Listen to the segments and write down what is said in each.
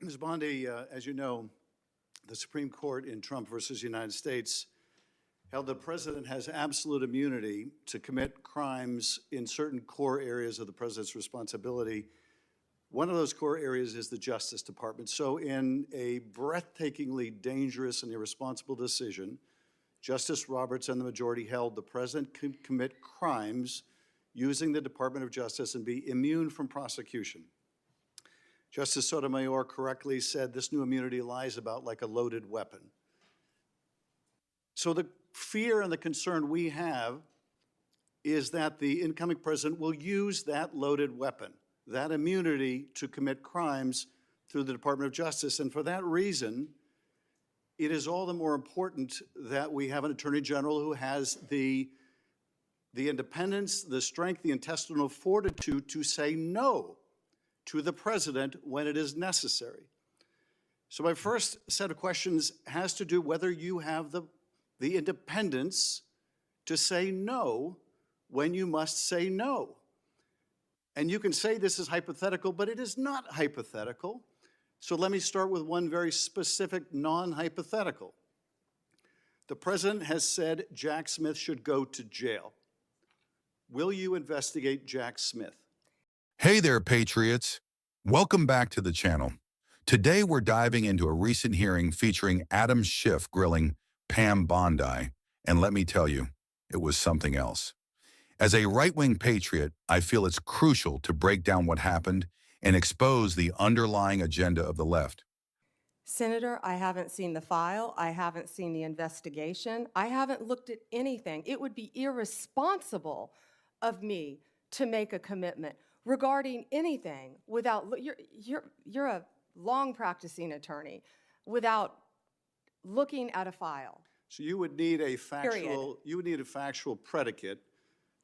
Ms. Bondi, as you know, the Supreme Court in Trump versus United States held the president has absolute immunity to commit crimes in certain core areas of the president's responsibility. One of those core areas is the Justice Department. So in a breathtakingly dangerous and irresponsible decision, Justice Roberts and the majority held the president could commit crimes using the Department of Justice and be immune from prosecution. Justice Sotomayor correctly said this new immunity lies about like a loaded weapon. So the fear and the concern we have is that the incoming president will use that loaded weapon, that immunity, to commit crimes through the Department of Justice. And for that reason, it is all the more important that we have an Attorney General who has the independence, the strength, the intestinal fortitude to say no to the president when it is necessary. So my first set of questions has to do whether you have the independence to say no when you must say no. And you can say this is hypothetical, but it is not hypothetical. So let me start with one very specific non-hypothetical. The president has said Jack Smith should go to jail. Will you investigate Jack Smith? Hey there, Patriots. Welcome back to the channel. Today we're diving into a recent hearing featuring Adam Schiff grilling Pam Bondi. And let me tell you, it was something else. As a right-wing patriot, I feel it's crucial to break down what happened and expose the underlying agenda of the left. Senator, I haven't seen the file. I haven't seen the investigation. I haven't looked at anything. It would be irresponsible of me to make a commitment regarding anything without, you're a long practicing attorney, without looking at a file. So you would need a factual predicate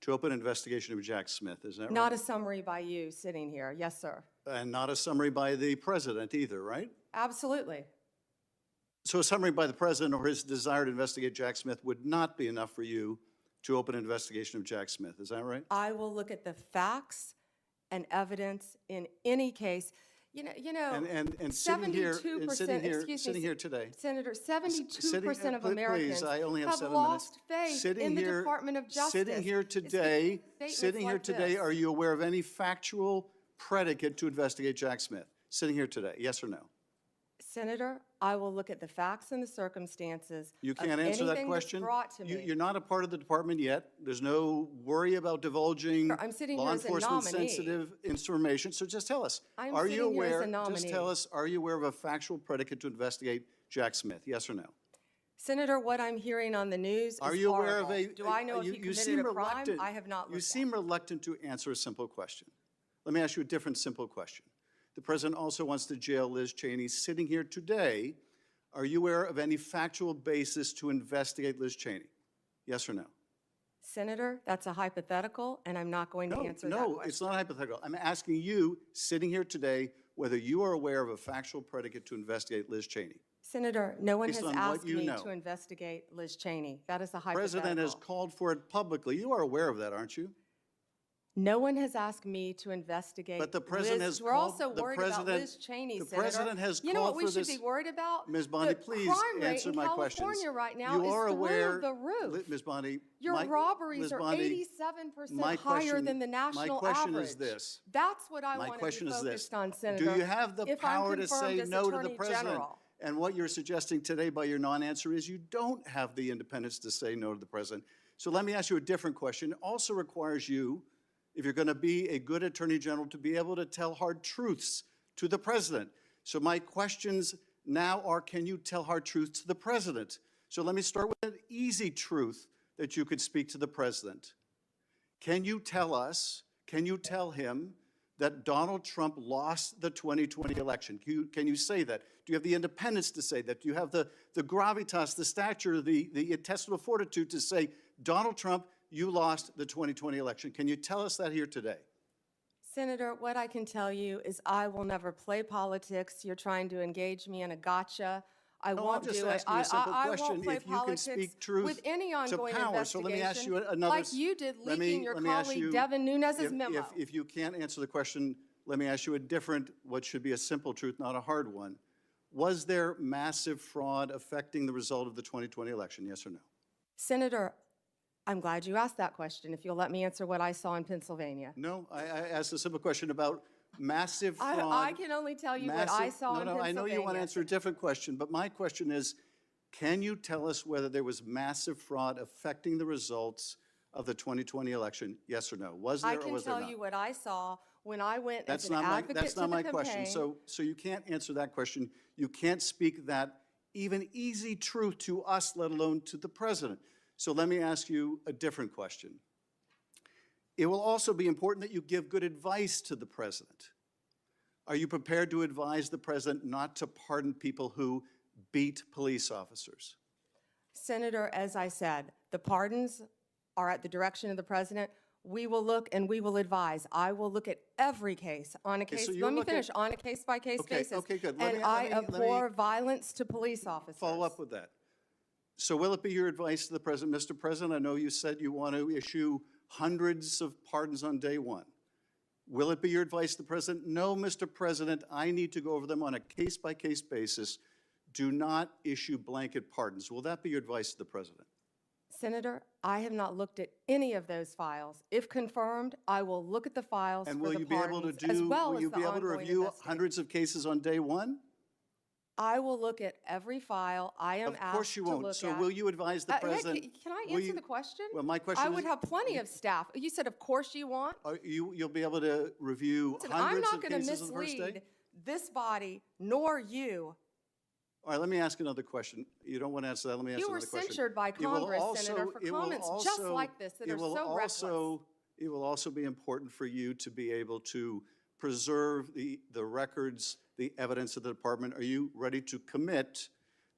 to open an investigation of Jack Smith, is that right? Not a summary by you sitting here. Yes, sir. And not a summary by the president either, right? Absolutely. So a summary by the president or his desire to investigate Jack Smith would not be enough for you to open an investigation of Jack Smith, is that right? I will look at the facts and evidence in any case. And sitting here today, Senator, 72% of Americans please, I only have 7 lost faith in the Department of Justice. Sitting here today, are you aware of any factual predicate to investigate Jack Smith? Sitting here today, yes or no? Senator, I will look at the facts and the circumstances. You can't answer that question? You're not a part of the department yet. There's no worry about divulging law enforcement sensitive information. So just tell us, are you aware of a factual predicate to investigate Jack Smith? Yes or no? Senator, what I'm hearing on the news is horrible. Aware of a... Do I know if he committed a crime? I have not looked at it. You seem reluctant to answer a simple question. Let me ask you a different simple question. The president also wants to jail Liz Cheney. Sitting here today, are you aware of any factual basis to investigate Liz Cheney? Yes or no? Senator, that's a hypothetical, and I'm not going to answer that question. No, it's not hypothetical. I'm asking you, sitting here today, whether you are aware of a factual predicate to investigate Liz Cheney. Senator, no one has asked me to investigate Liz Cheney. That is a hypothetical. The president has called for it publicly. You are aware of that, aren't you? No one has asked me to investigate. But the president has We're also worried about Liz Cheney, Senator. The president has called for this. You know what we should be worried about? Ms. Bondi, please answer my questions. The crime rate in California right now is through the roof. Ms. Bondi, your robberies are 87% higher than the national average. My question is this. That's what I want to be focused on, Senator. Do you have the power to say no to the president? And what you're suggesting today by your non-answer is you don't have the independence to say no to the president. So let me ask you a different question. It also requires you, if you're going to be a good attorney general, to be able to tell hard truths to the president. So my questions now are, can you tell hard truths to the president? So let me start with an easy truth that you could speak to the president. Can you tell us, can you tell him that Donald Trump lost the 2020 election? Can you say that? Do you have the independence to say that? Do you have the gravitas, the stature, the intestinal fortitude to say, Donald Trump, you lost the 2020 election? Can you tell us that here today? Senator, what I can tell you is I will never play politics. You're trying to engage me in a gotcha. I won't do it. I won't play politics with any ongoing investigation, so let me ask you another, like you did leaking your colleague Devin Nunes's memo. If you can't answer the question, let me ask you a different, what should be a simple truth, not a hard one. Was there massive fraud affecting the result of the 2020 election, yes or no? Senator, I'm glad you asked that question, if you'll let me answer what I saw in Pennsylvania. No, I asked a simple question about massive fraud. I can only tell you what I saw in Pennsylvania. I know you want to answer a different question, but my question is, can you tell us whether there was massive fraud affecting the results of the 2020 election, yes or no? Was there I or can was there tell not? you what I saw when I went as an advocate That's to not the my question. campaign. So you can't answer that question. You can't speak that even easy truth to us, let alone to the president. So let me ask you a different question. It will also be important that you give good advice to the president. Are you prepared to advise the president not to pardon people who beat police officers? Senator, as I said, the pardons are at the direction of the president. We will look and we will advise. I will look at every case on a case, so let you'll me look at- finish, on a case-by-case Okay, basis. okay, good. And I abhor violence to police officers. Follow up with that. So will it be your advice to the president, Mr. President, I know you said you want to issue hundreds of pardons on day one. Will it be your advice to the president? No, Mr. President, I need to go over them on a case-by-case basis. Do not issue blanket pardons. Will that be your advice to the president? Senator, I have not looked at any of those files. If confirmed, I will look at the files And for will the you be able to pardons, as do, well will as you the be able to ongoing review investigation. hundreds of cases on day one? I will look at every file I am Of course asked you to won't. look So at. will you advise the Hey, president? can I will answer you- the question? Well, my question I is- would have plenty of staff. You said, of course you want. You'll be able to review Listen, I'm hundreds not of going to cases on the first day? mislead this body nor you. All right, let me ask another question. You don't want to answer that, let me ask You were another question. censured by It will Congress, also- Senator, for it will comments just also- like this that it are will so reckless. It will also be important for you to be able to preserve the records, the evidence of the department. Are you ready to commit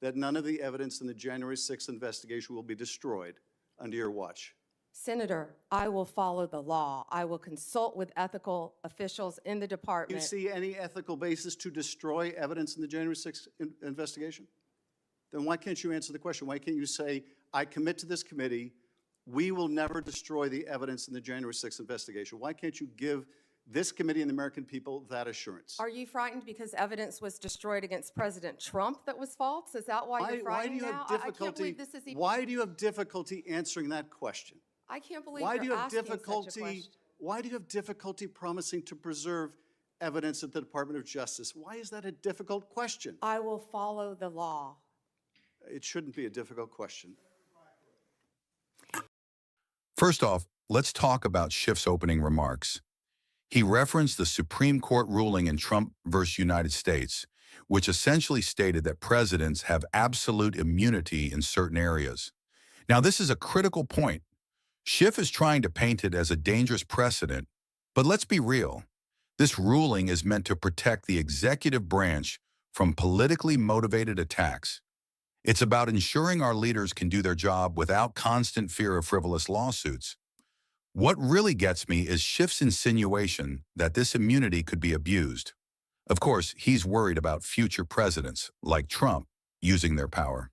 that none of the evidence in the January 6th investigation will be destroyed under your watch? Senator, I will follow the law. I will consult with ethical officials in the Do you department. see any ethical basis to destroy evidence in the January 6th investigation? Then why can't you answer the question? Why can't you say, I commit to this committee, we will never destroy the evidence in the January 6th investigation? Why can't you give this committee and the American people that assurance? Are you frightened because evidence was destroyed against President Trump that was false? Is that why you're frightened now? I can't believe this is even. Why do you have difficulty answering that question? I can't believe Why do you you're have asking such a difficulty? question. Why do you have difficulty promising to preserve evidence at the Department of Justice? Why is that a difficult question? I will follow the law. It shouldn't be a difficult question. First off, let's talk about Schiff's opening remarks. He referenced the Supreme Court ruling in Trump versus United States, which essentially stated that presidents have absolute immunity in certain areas. Now, this is a critical point. Schiff is trying to paint it as a dangerous precedent, but let's be real. This ruling is meant to protect the executive branch from politically motivated attacks. It's about ensuring our leaders can do their job without constant fear of frivolous lawsuits. What really gets me is Schiff's insinuation that this immunity could be abused. Of course, he's worried about future presidents, like Trump, using their power.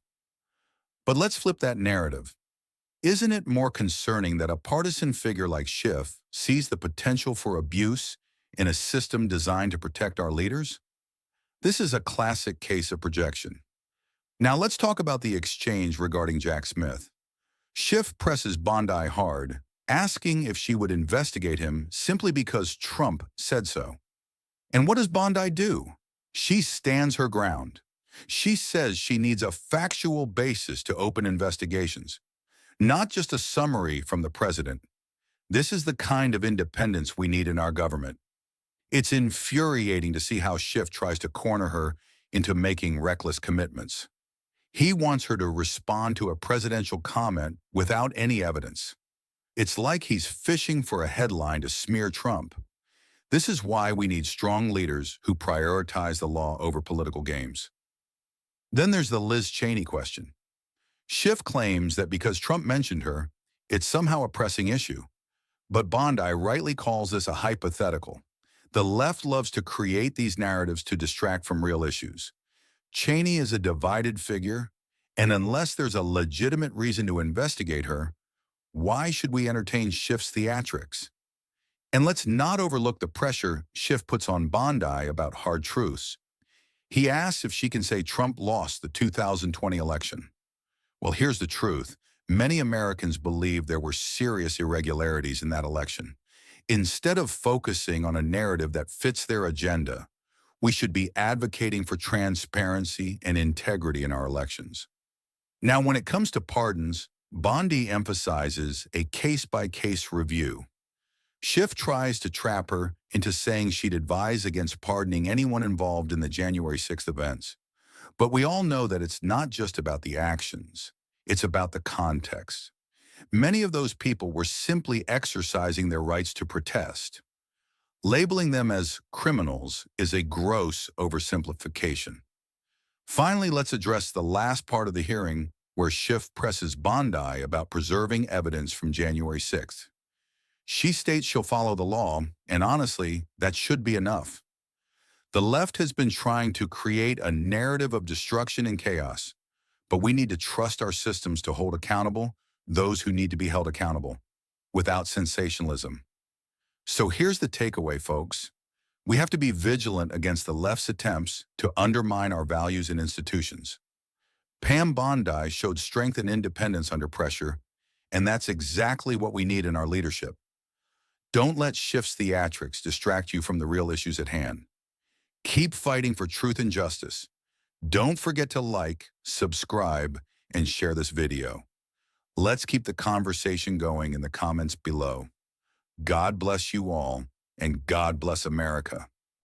But let's flip that narrative. Isn't it more concerning that a partisan figure like Schiff sees the potential for abuse in a system designed to protect our leaders? This is a classic case of projection. Now let's talk about the exchange regarding Jack Smith. Schiff presses Bondi hard, asking if she would investigate him simply because Trump said so. And what does Bondi do? She stands her ground. She says she needs a factual basis to open investigations, not just a summary from the president. This is the kind of independence we need in our government. It's infuriating to see how Schiff tries to corner her into making reckless commitments. He wants her to respond to a presidential comment without any evidence. It's like he's fishing for a headline to smear Trump. This is why we need strong leaders who prioritize the law over political games. Then there's the Liz Cheney question. Schiff claims that because Trump mentioned her, it's somehow a pressing issue. But Bondi rightly calls this a hypothetical. The left loves to create these narratives to distract from real issues. Cheney is a divided figure, and unless there's a legitimate reason to investigate her, why should we entertain Schiff's theatrics? And let's not overlook the pressure Schiff puts on Bondi about hard truths. He asks if she can say Trump lost the 2020 election. Well, here's the truth. Many Americans believe there were serious irregularities in that election. Instead of focusing on a narrative that fits their agenda, we should be advocating for transparency and integrity in our elections. Now, when it comes to pardons, Bondi emphasizes a case-by-case review. Schiff tries to trap her into saying she'd advise against pardoning anyone involved in the January 6th events. But we all know that it's not just about the actions, it's about the context. Many of those people were simply exercising their rights to protest. Labeling them as criminals is a gross oversimplification. Finally, let's address the last part of the hearing where Schiff presses Bondi about preserving evidence from January 6th. She states she'll follow the law, and honestly, that should be enough. The left has been trying to create a narrative of destruction and chaos, but we need to trust our systems to hold accountable those who need to be held accountable, without sensationalism. So here's the takeaway, folks. We have to be vigilant against the left's attempts to undermine our values and institutions. Pam Bondi showed strength and independence under pressure, and that's exactly what we need in our leadership. Don't let Schiff's theatrics distract you from the real issues at hand. Keep fighting for truth and justice. Don't forget to like, subscribe, and share this video. Let's keep the conversation going in the comments below. God bless you all, and God bless America.